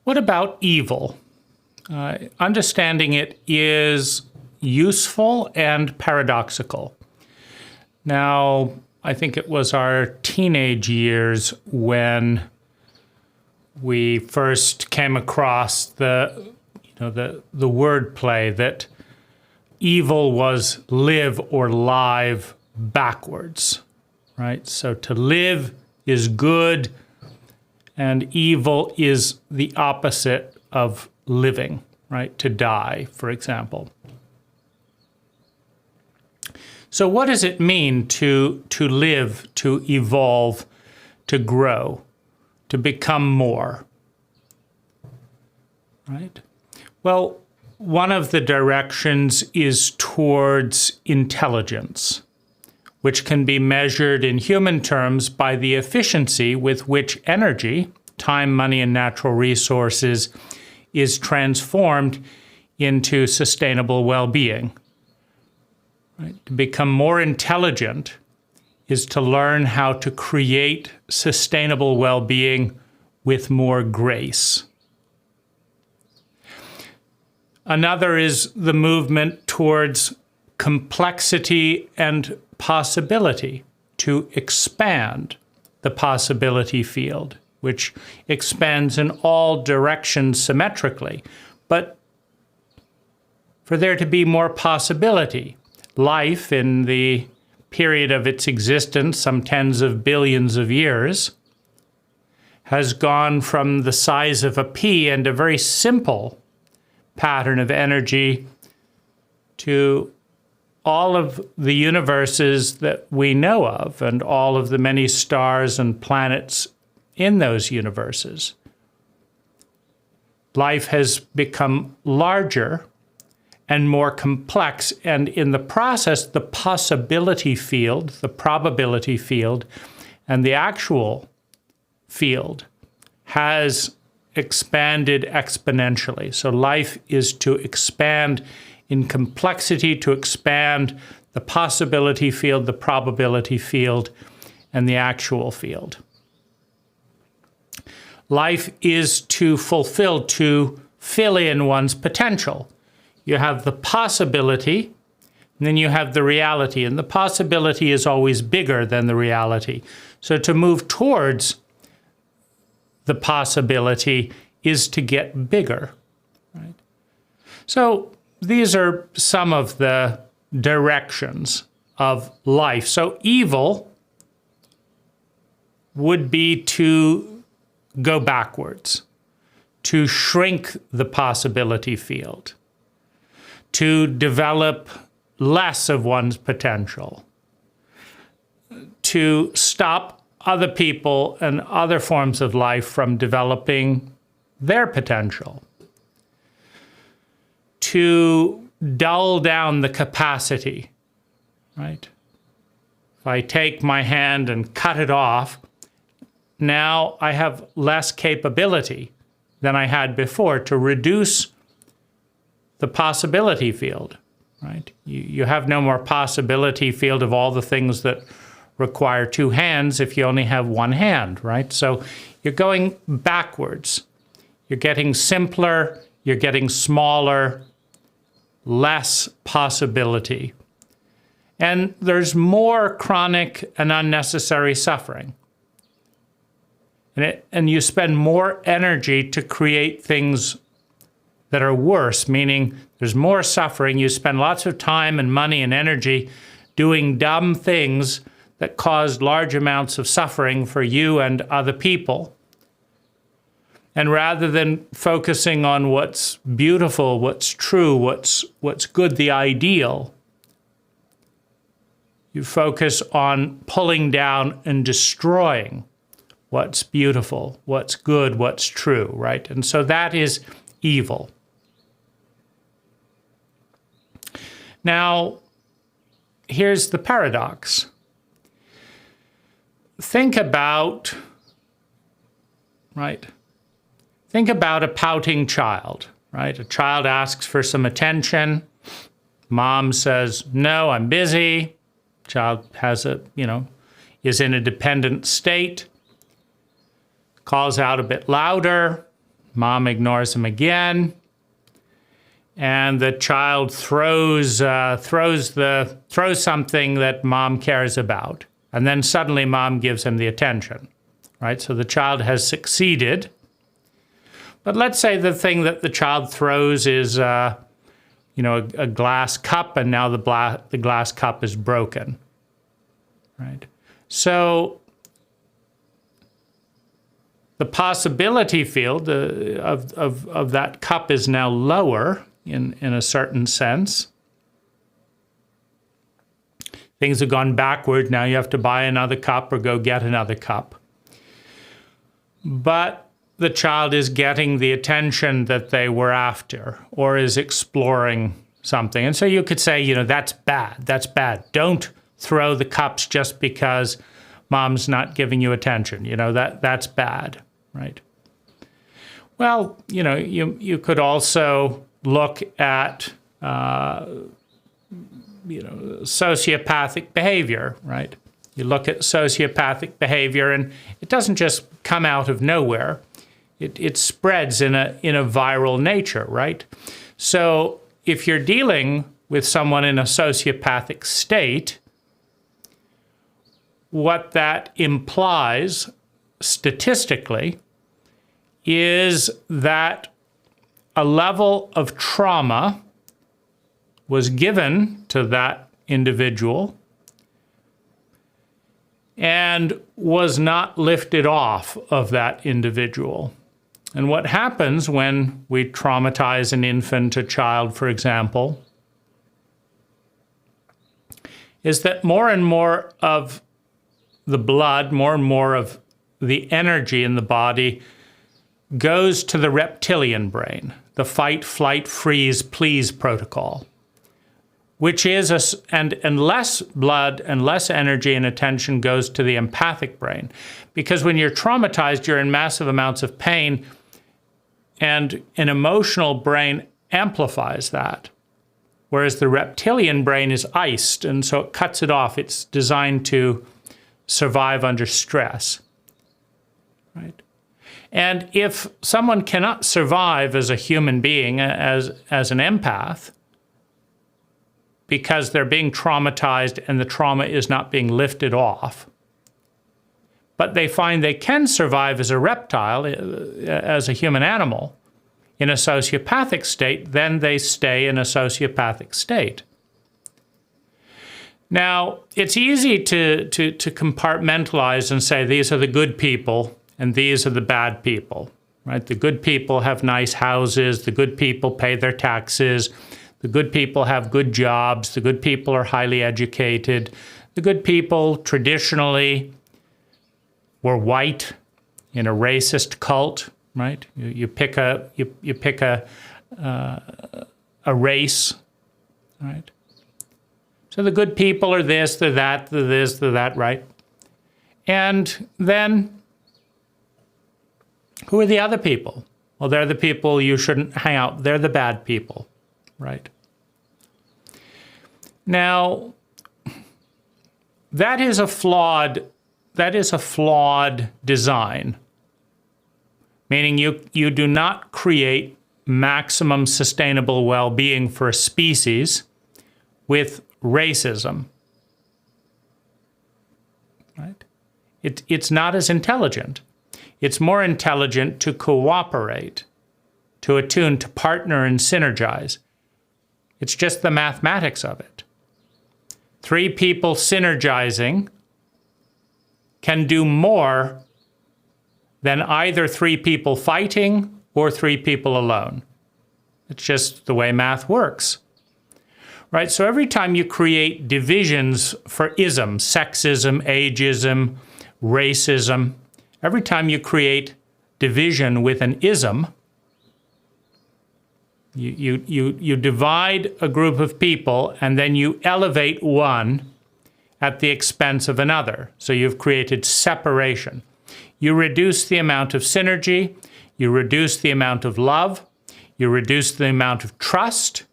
What about evil? Understanding it is useful and paradoxical. Now, I think it was our teenage years when we first came across the wordplay that evil was live or live backwards, right? So to live is good, and evil is the opposite of living, right? To die, for example. So what does it mean to live, to evolve, to grow, to become more, right? Well, one of the directions is towards intelligence, which can be measured in human terms by the efficiency with which energy, time, money, and natural resources is transformed into sustainable well-being. Right? To become more intelligent is to learn how to create sustainable well-being with more grace. Another is the movement towards complexity and possibility, to expand the possibility field, which expands in all directions symmetrically. But for there to be more possibility, life in the period of its existence, some tens of billions of years, has gone from the size of a pea and a very simple pattern of energy to all of the universes that we know of and all of the many stars and planets in those universes. Life has become larger and more complex, and in the process, the possibility field, the probability field, and the actual field has expanded exponentially. So life is to expand in complexity, to expand the possibility field, the probability field, and the actual field. Life is to fulfill, to fill in one's potential. You have the possibility, and then you have the reality, and the possibility is always bigger than the reality. So to move towards the possibility is to get bigger, right? So these are some of the directions of life. So evil would be to go backwards, to shrink the possibility field, to develop less of one's potential, to stop other people and other forms of life from developing their potential, to dull down the capacity, right? If I take my hand and cut it off, now I have less capability than I had before, to reduce the possibility field, right? You have no more possibility field of all the things that require two hands if you only have one hand, right? So you're going backwards. You're getting simpler, you're getting smaller, less possibility. And there's more chronic and unnecessary suffering. And you spend more energy to create things that are worse, meaning there's more suffering. You spend lots of time and money and energy doing dumb things that cause large amounts of suffering for you and other people. And rather than focusing on what's beautiful, what's true, what's good, the ideal, you focus on pulling down and destroying what's beautiful, what's good, what's true, right? And so that is evil. Now, here's the paradox. Think about, right? Think about a pouting child, right? A child asks for some attention. Mom says, no, I'm busy. Child has is in a dependent state. Calls out a bit louder. Mom ignores him again. And the child throws something that mom cares about. And then suddenly mom gives him the attention, right? So the child has succeeded. But let's say the thing that the child throws is, a glass cup, and now the glass cup is broken, right? So the possibility field of that cup is now lower in a certain sense. Things have gone backward. Now you have to buy another cup or go get another cup. But the child is getting the attention that they were after, or is exploring something. And so you could say, that's bad. That's bad. Don't throw the cups just because mom's not giving you attention. That's bad, right? Well, you could also look at, sociopathic behavior, right? You look at sociopathic behavior, and it doesn't just come out of nowhere. It spreads in a viral nature, right? So if you're dealing with someone in a sociopathic state, what that implies statistically is that a level of trauma was given to that individual and was not lifted off of that individual. And what happens when we traumatize an infant, a child, for example, is that more and more of the blood, more and more of the energy in the body goes to the reptilian brain, the fight, flight, freeze, please protocol, which is, and less blood and less energy and attention goes to the empathic brain. Because when you're traumatized, you're in massive amounts of pain, and an emotional brain amplifies that. Whereas the reptilian brain is iced, and so it cuts it off. It's designed to survive under stress, right? And if someone cannot survive as a human being, as an empath, because they're being traumatized and the trauma is not being lifted off, but they find they can survive as a reptile, as a human animal, in a sociopathic state, then they stay in a sociopathic state. Now, it's easy to compartmentalize and say these are the good people and these are the bad people, right? The good people have nice houses, the good people pay their taxes, the good people have good jobs, the good people are highly educated, the good people traditionally were white in a racist cult, right? You pick a race, right? So the good people are this, they're that, they're this, they're that, right? And then who are the other people? Well, they're the people you shouldn't hang out. They're the bad people, right? Now, that is a flawed design, meaning you do not create maximum sustainable well-being for a species with racism, right? It's not as intelligent. It's more intelligent to cooperate, to attune, to partner and synergize. It's just the mathematics of it. 3 people synergizing can do more than either 3 people fighting or 3 people alone. It's just the way math works, right? So every time you create divisions for isms, sexism, ageism, racism, every time you create division with an ism, you divide a group of people and then you elevate one at the expense of another. So you've created separation. You reduce the amount of synergy, you reduce the amount of love, you reduce the amount of trust,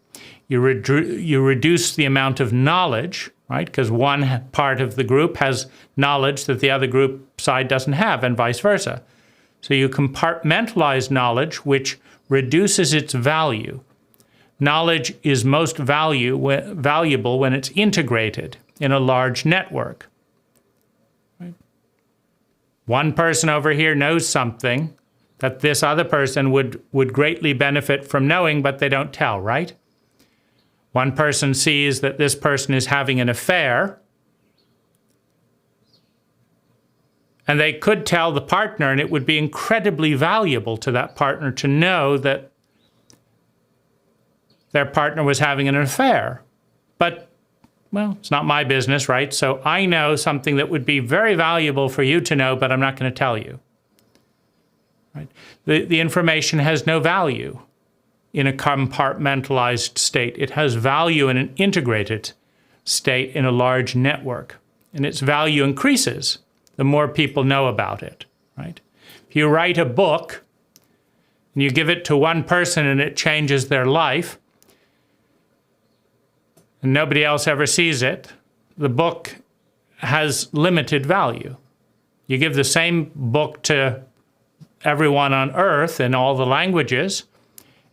you reduce the amount of knowledge, right? Because one part of the group has knowledge that the other group side doesn't have, and vice versa. So you compartmentalize knowledge, which reduces its value. Knowledge is most valuable when it's integrated in a large network. Right? One person over here knows something that this other person would greatly benefit from knowing, but they don't tell, right? One person sees that this person is having an affair, and they could tell the partner, and it would be incredibly valuable to that partner to know that their partner was having an affair. But, well, it's not my business, right? So I know something that would be very valuable for you to know, but I'm not going to tell you. Right? The information has no value in a compartmentalized state. It has value in an integrated state in a large network. And its value increases the more people know about it, right? If you write a book and you give it to one person and it changes their life, and nobody else ever sees it, the book has limited value. You give the same book to everyone on earth in all the languages,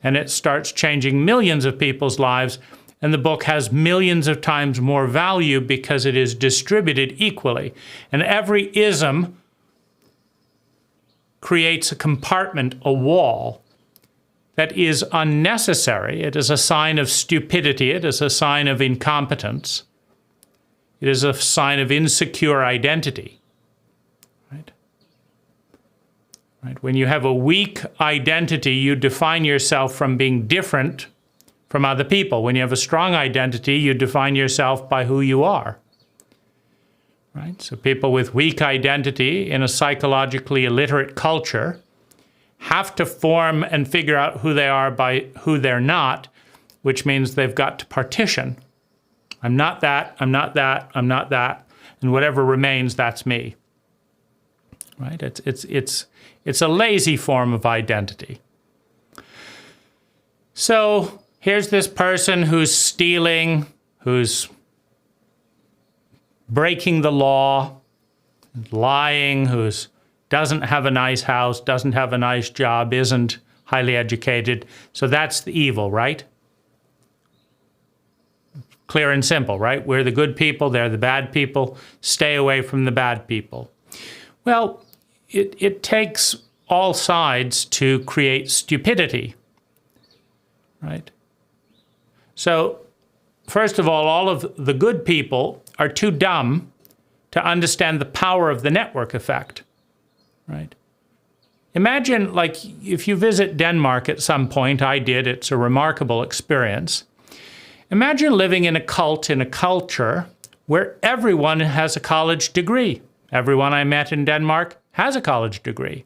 and it starts changing millions of people's lives, and the book has millions of times more value because it is distributed equally. And every ism creates a compartment, a wall, that is unnecessary. It is a sign of stupidity. It is a sign of incompetence. It is a sign of insecure identity. Right? Right? When you have a weak identity, you define yourself from being different from other people. When you have a strong identity, you define yourself by who you are. Right? So people with weak identity in a psychologically illiterate culture have to form and figure out who they are by who they're not, which means they've got to partition. I'm not that, I'm not that, I'm not that, and whatever remains, that's me. Right? It's a lazy form of identity. So here's this person who's stealing, who's breaking the law, lying, who's doesn't have a nice house, doesn't have a nice job, isn't highly educated. So that's the evil, right? Clear and simple, right? We're the good people, they're the bad people. Stay away from the bad people. Well, it takes all sides to create stupidity, right? So, first of all of the good people are too dumb to understand the power of the network effect. Right? Imagine, like, if you visit Denmark at some point, I did, it's a remarkable experience. Imagine living in a cult, in a culture where everyone has a college degree. Everyone I met in Denmark has a college degree.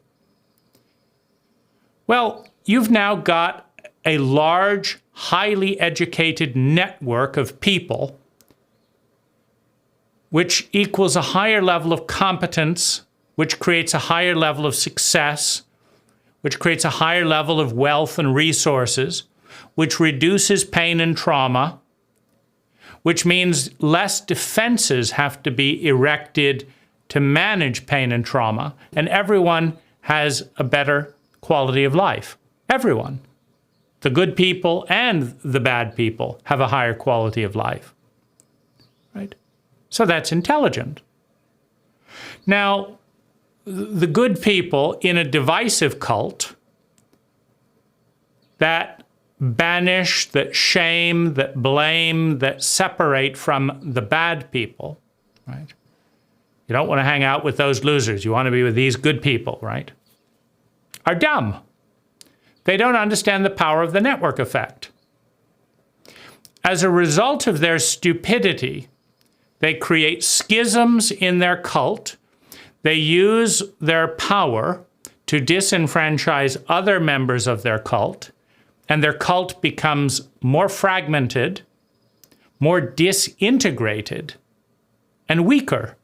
Well, you've now got a large, highly educated network of people, which equals a higher level of competence, which creates a higher level of success, which creates a higher level of wealth and resources, which reduces pain and trauma, which means less defenses have to be erected to manage pain and trauma, and everyone has a better quality of life. Everyone. The good people and the bad people have a higher quality of life. Right? So that's intelligent. Now, the good people in a divisive cult that banish, that shame, that blame, that separate from the bad people, right? You don't want to hang out with those losers. You want to be with these good people, right? Are dumb. They don't understand the power of the network effect. As a result of their stupidity, they create schisms in their cult. They use their power to disenfranchise other members of their cult, and their cult becomes more fragmented, more disintegrated, and weaker.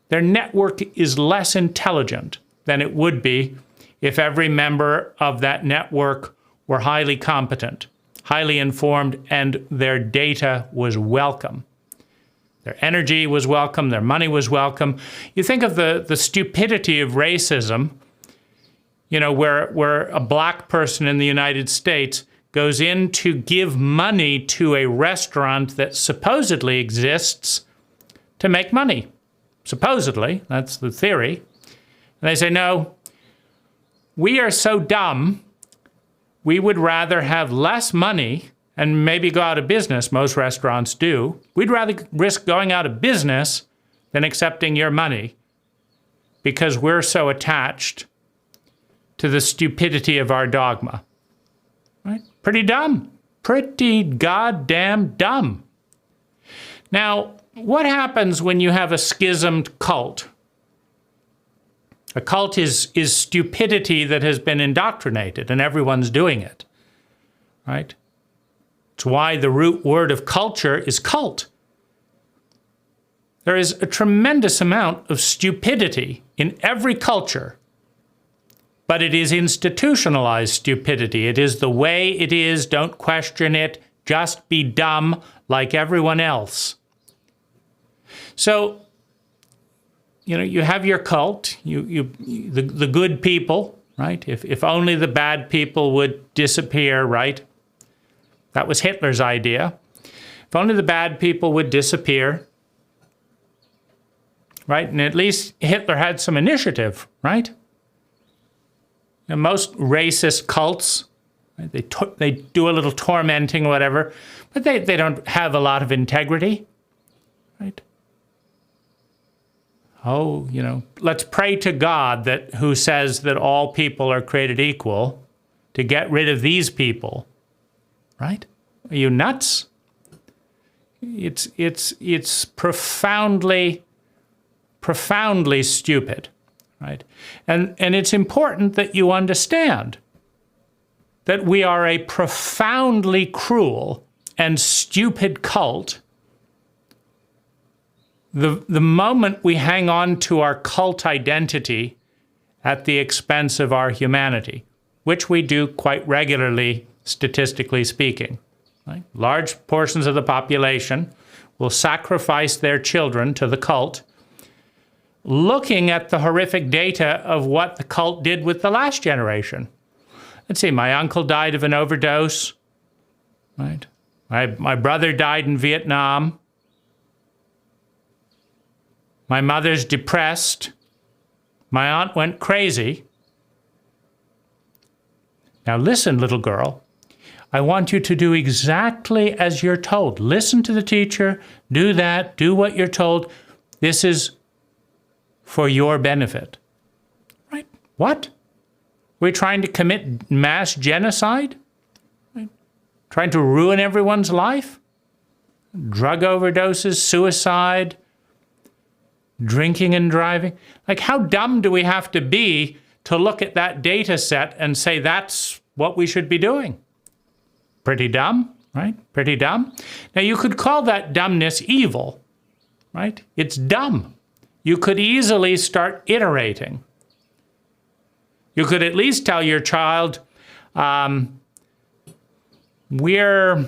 Their network is less intelligent than it would be if every member of that network were highly competent, highly informed, and their data was welcome. Their energy was welcome, their money was welcome. You think of the stupidity of racism. where a black person in the United States goes in to give money to a restaurant that supposedly exists to make money. Supposedly, that's the theory. And they say, no, we are so dumb, we would rather have less money and maybe go out of business. Most restaurants do. We'd rather risk going out of business than accepting your money because we're so attached to the stupidity of our dogma. Right? Pretty dumb. Pretty goddamn dumb. Now, what happens when you have a schismed cult? A cult is stupidity that has been indoctrinated, and everyone's doing it, right? It's why the root word of culture is cult. There is a tremendous amount of stupidity in every culture, but it is institutionalized stupidity. It is the way it is. Don't question it. Just be dumb like everyone else. So, you have your cult, the good people, right? If only the bad people would disappear, right? That was Hitler's idea. If only the bad people would disappear, right? And at least Hitler had some initiative, right? And most racist cults, right, they do a little tormenting or whatever, but they don't have a lot of integrity, right? Oh, let's pray to God who says that all people are created equal to get rid of these people, right? Are you nuts? It's profoundly stupid, right? And it's important that you understand that we are a profoundly cruel and stupid cult. The moment we hang on to our cult identity at the expense of our humanity, which we do quite regularly, statistically speaking, right? Large portions of the population will sacrifice their children to the cult, looking at the horrific data of what the cult did with the last generation. Let's see, my uncle died of an overdose, right? My brother died in Vietnam. My mother's depressed. My aunt went crazy. Now listen, little girl. I want you to do exactly as you're told. Listen to the teacher. Do that. Do what you're told. This is for your benefit. Right? What? We're trying to commit mass genocide? Right? Trying to ruin everyone's life? Drug overdoses, suicide, drinking and driving. Like, how dumb do we have to be to look at that data set and say that's what we should be doing? Pretty dumb, right? Pretty dumb. Now, you could call that dumbness evil, right? It's dumb. You could easily start iterating. You could at least tell your child, we're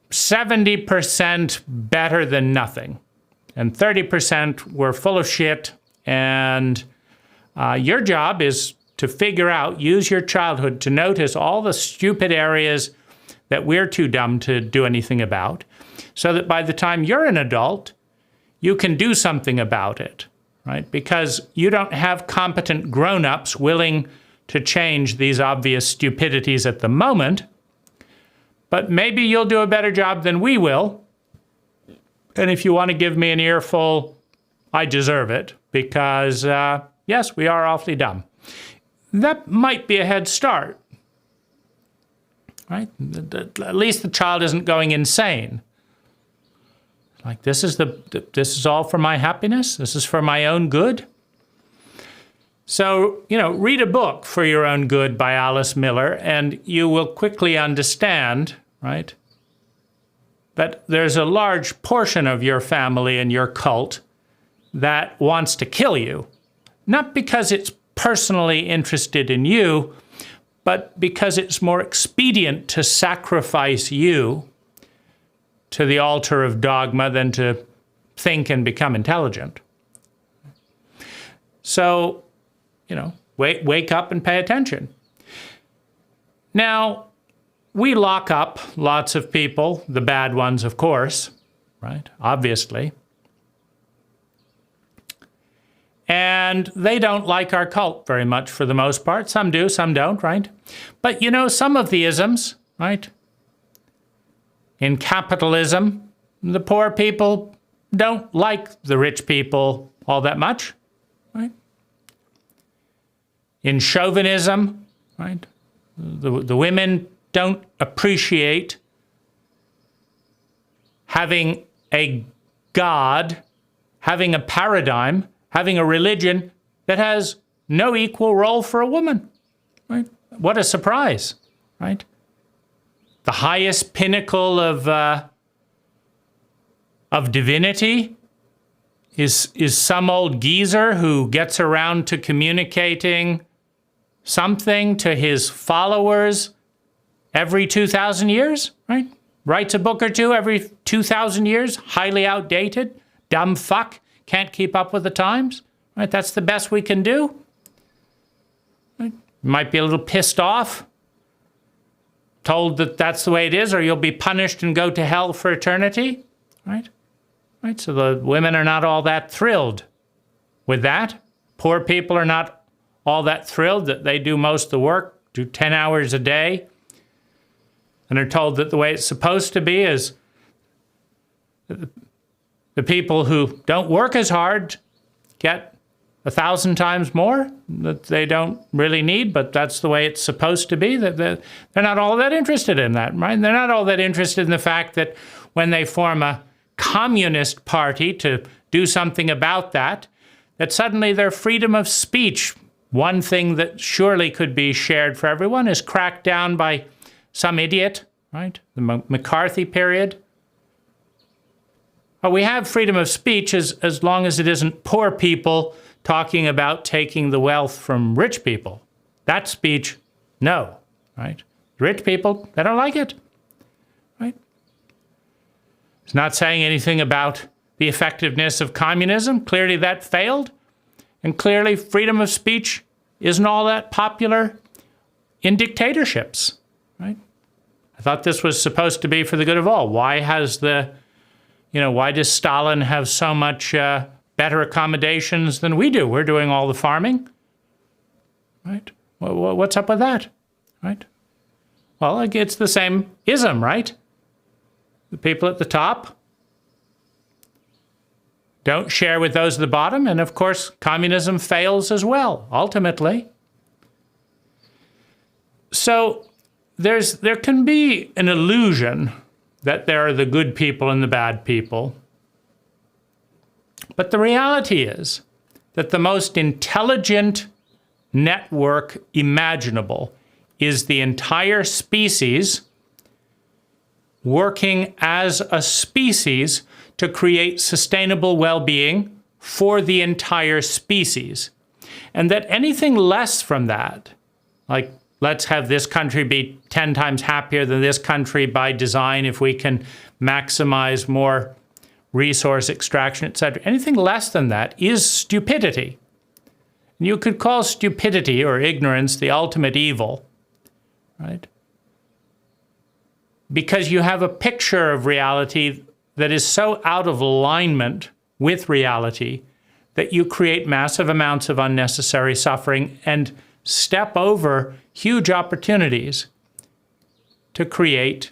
70% better than nothing. And 30% were full of shit, and your job is to figure out, use your childhood to notice all the stupid areas that we're too dumb to do anything about, so that by the time you're an adult, you can do something about it, right? Because you don't have competent grown-ups willing to change these obvious stupidities at the moment, but maybe you'll do a better job than we will. And if you want to give me an earful, I deserve it, because, yes, we are awfully dumb. That might be a head start, right? At least the child isn't going insane. Like, this is all for my happiness? This is for my own good? So, read a book for your own good by Alice Miller, and you will quickly understand, right, that there's a large portion of your family and your cult that wants to kill you. Not because it's personally interested in you, but because it's more expedient to sacrifice you to the altar of dogma than to think and become intelligent. So, wake up and pay attention. Now, we lock up lots of people, the bad ones, of course, right? Obviously. And they don't like our cult very much for the most part. Some do, some don't, right? But you know, some of the isms, right? In capitalism, the poor people don't like the rich people all that much, right? In chauvinism, right? The women don't appreciate having a God, having a paradigm, having a religion that has no equal role for a woman, right? What a surprise, right? The highest pinnacle of divinity is some old geezer who gets around to communicating something to his followers every 2,000 years, right? Writes a book or two every 2,000 years, highly outdated, dumb fuck, can't keep up with the times, right? That's the best we can do. Right? Might be a little pissed off, told that that's the way it is, or you'll be punished and go to hell for eternity, right? Right? So the women are not all that thrilled with that. Poor people are not all that thrilled that they do most of the work, do 10 hours a day, and are told that the way it's supposed to be is the people who don't work as hard get 1,000 times more that they don't really need, but that's the way it's supposed to be. They're not all that interested in that, right? They're not all that interested in the fact that when they form a communist party to do something about that, that suddenly their freedom of speech, one thing that surely could be shared for everyone, is cracked down by some idiot, right? The McCarthy period. Well, we have freedom of speech as long as it isn't poor people talking about taking the wealth from rich people. That speech, no, right? Rich people, they don't like it, right? It's not saying anything about the effectiveness of communism. Clearly that failed. And clearly freedom of speech isn't all that popular in dictatorships, right? I thought this was supposed to be for the good of all. Why does Stalin have so much better accommodations than we do? We're doing all the farming, right? What's up with that, right? Well, it's the same ism, right? The people at the top don't share with those at the bottom, and of course, communism fails as well, ultimately. So there can be an illusion that there are the good people and the bad people. But the reality is that the most intelligent network imaginable is the entire species working as a species to create sustainable well-being for the entire species. And that anything less from that, like let's have this country be 10 times happier than this country by design if we can maximize more resource extraction, etc. Anything less than that is stupidity. And you could call stupidity or ignorance the ultimate evil, right? Because you have a picture of reality that is so out of alignment with reality that you create massive amounts of unnecessary suffering and step over huge opportunities to create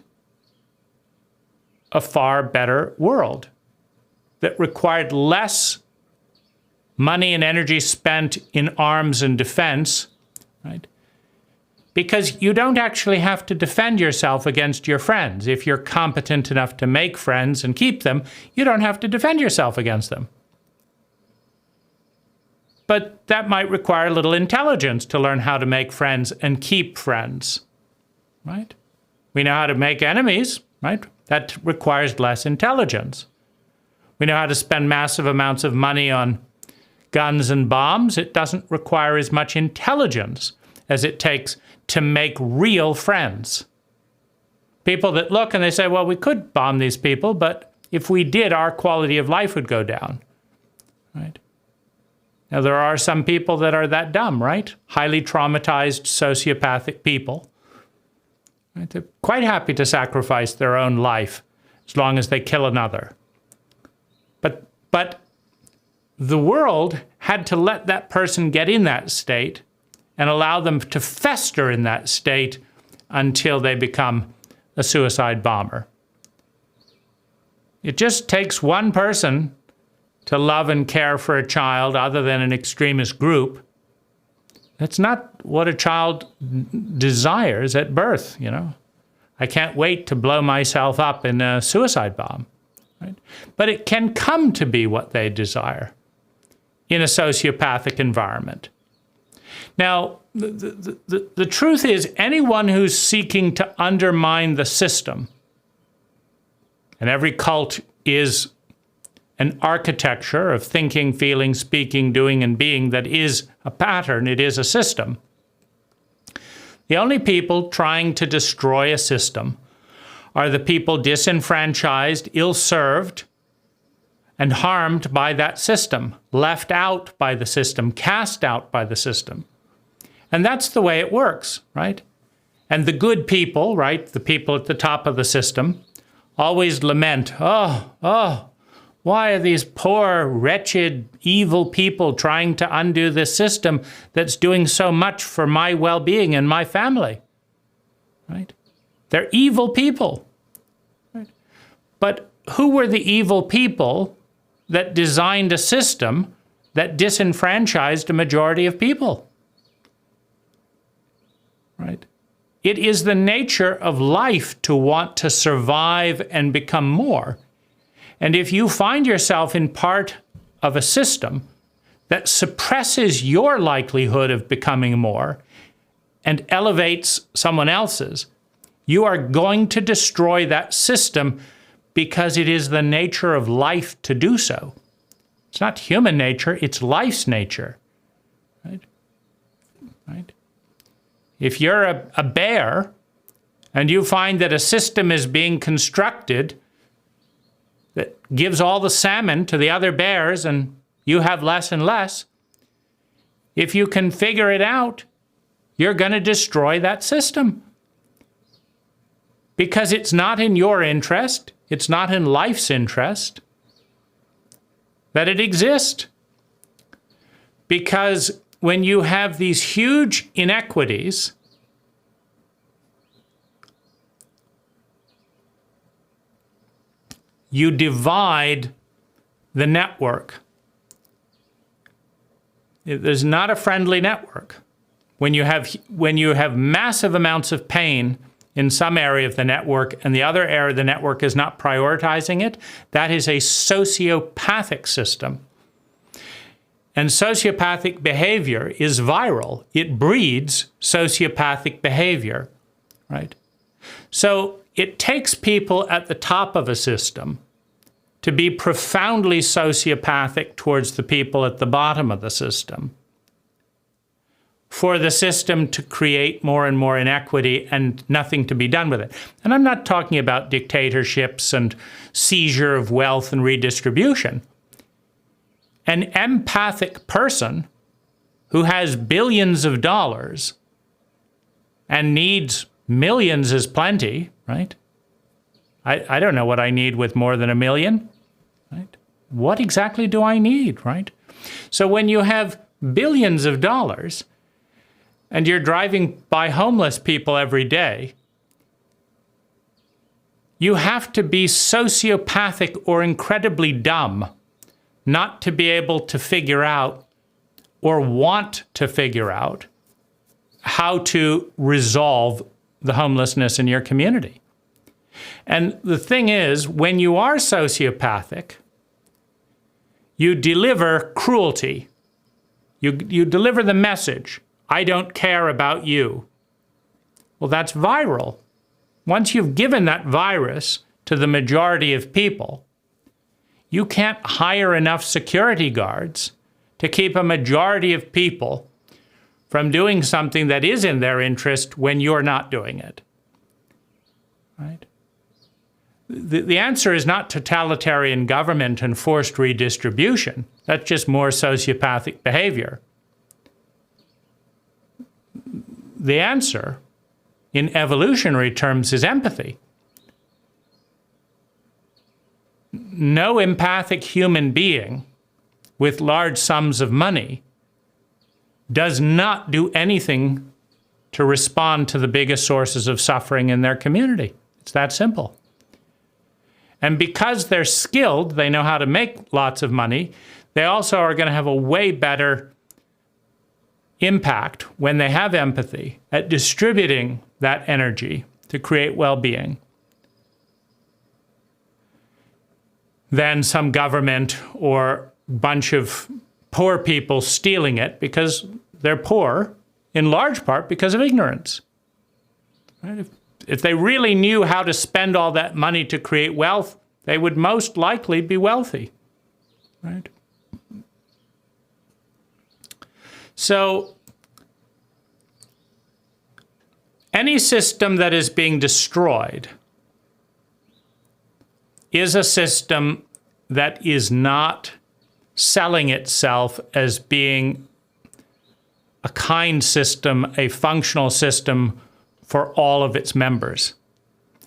a far better world that required less money and energy spent in arms and defense, right? Because you don't actually have to defend yourself against your friends. If you're competent enough to make friends and keep them, you don't have to defend yourself against them. But that might require a little intelligence to learn how to make friends and keep friends, right? We know how to make enemies, right? That requires less intelligence. We know how to spend massive amounts of money on guns and bombs. It doesn't require as much intelligence as it takes to make real friends. People that look and they say, well, we could bomb these people, but if we did, our quality of life would go down, right? Now, there are some people that are that dumb, right? Highly traumatized, sociopathic people. Right? They're quite happy to sacrifice their own life as long as they kill another. But the world had to let that person get in that state and allow them to fester in that state until they become a suicide bomber. It just takes one person to love and care for a child other than an extremist group. That's not what a child desires at birth, you know. I can't wait to blow myself up in a suicide bomb. Right? But it can come to be what they desire in a sociopathic environment. Now, the truth is, anyone who's seeking to undermine the system, and every cult is an architecture of thinking, feeling, speaking, doing, and being that is a pattern, it is a system. The only people trying to destroy a system are the people disenfranchised, ill-served, and harmed by that system, left out by the system, cast out by the system. And that's the way it works, right? And the good people, right, the people at the top of the system, always lament, why are these poor, wretched, evil people trying to undo this system that's doing so much for my well-being and my family, right? They're evil people, right? But who were the evil people that designed a system that disenfranchised a majority of people? Right? It is the nature of life to want to survive and become more. And if you find yourself in part of a system that suppresses your likelihood of becoming more and elevates someone else's, you are going to destroy that system because it is the nature of life to do so. It's not human nature, it's life's nature. Right? Right? If you're a bear and you find that a system is being constructed that gives all the salmon to the other bears and you have less and less, if you can figure it out, you're going to destroy that system. Because it's not in your interest, it's not in life's interest that it exists. Because when you have these huge inequities, you divide the network. There's not a friendly network. When you have massive amounts of pain in some area of the network and the other area of the network is not prioritizing it, that is a sociopathic system. And sociopathic behavior is viral. It breeds sociopathic behavior, right? So it takes people at the top of a system to be profoundly sociopathic towards the people at the bottom of the system, for the system to create more and more inequity and nothing to be done with it. And I'm not talking about dictatorships and seizure of wealth and redistribution. An empathic person who has billions of dollars and needs millions is plenty, right? I don't know what I need with more than $1 million, right? What exactly do I need, right? So when you have billions of dollars and you're driving by homeless people every day, you have to be sociopathic or incredibly dumb not to be able to figure out or want to figure out how to resolve the homelessness in your community. And the thing is, when you are sociopathic, you deliver cruelty. You deliver the message, I don't care about you. Well, that's viral. Once you've given that virus to the majority of people, you can't hire enough security guards to keep a majority of people from doing something that is in their interest when you're not doing it. Right? The answer is not totalitarian government and forced redistribution. That's just more sociopathic behavior. The answer, in evolutionary terms, is empathy. No empathic human being with large sums of money does not do anything to respond to the biggest sources of suffering in their community. It's that simple. And because they're skilled, they know how to make lots of money, they also are going to have a way better impact when they have empathy at distributing that energy to create well-being than some government or bunch of poor people stealing it because they're poor, in large part because of ignorance. Right? If they really knew how to spend all that money to create wealth, they would most likely be wealthy. Right? So, any system that is being destroyed is a system that is not selling itself as being a kind system, a functional system for all of its members.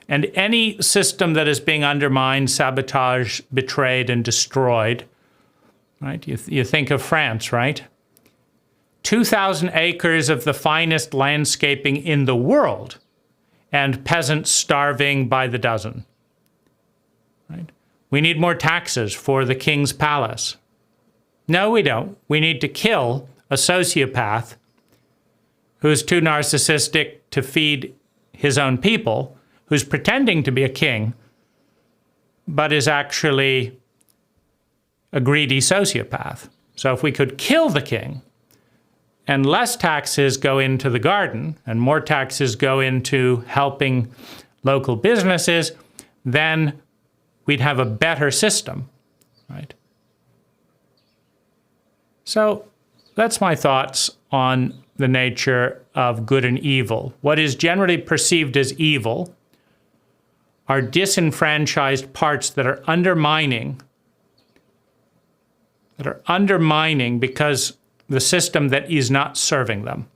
And any system that is being undermined, sabotaged, betrayed, and destroyed, right? You think of France, right? 2,000 acres of the finest landscaping in the world, and peasants starving by the dozen. Right? We need more taxes for the king's palace. No, we don't. We need to kill a sociopath who's too narcissistic to feed his own people, who's pretending to be a king, but is actually a greedy sociopath. So if we could kill the king, and less taxes go into the garden, and more taxes go into helping local businesses, then we'd have a better system, right? So that's my thoughts on the nature of good and evil. What is generally perceived as evil are disenfranchised parts that are undermining because the system that is not serving them.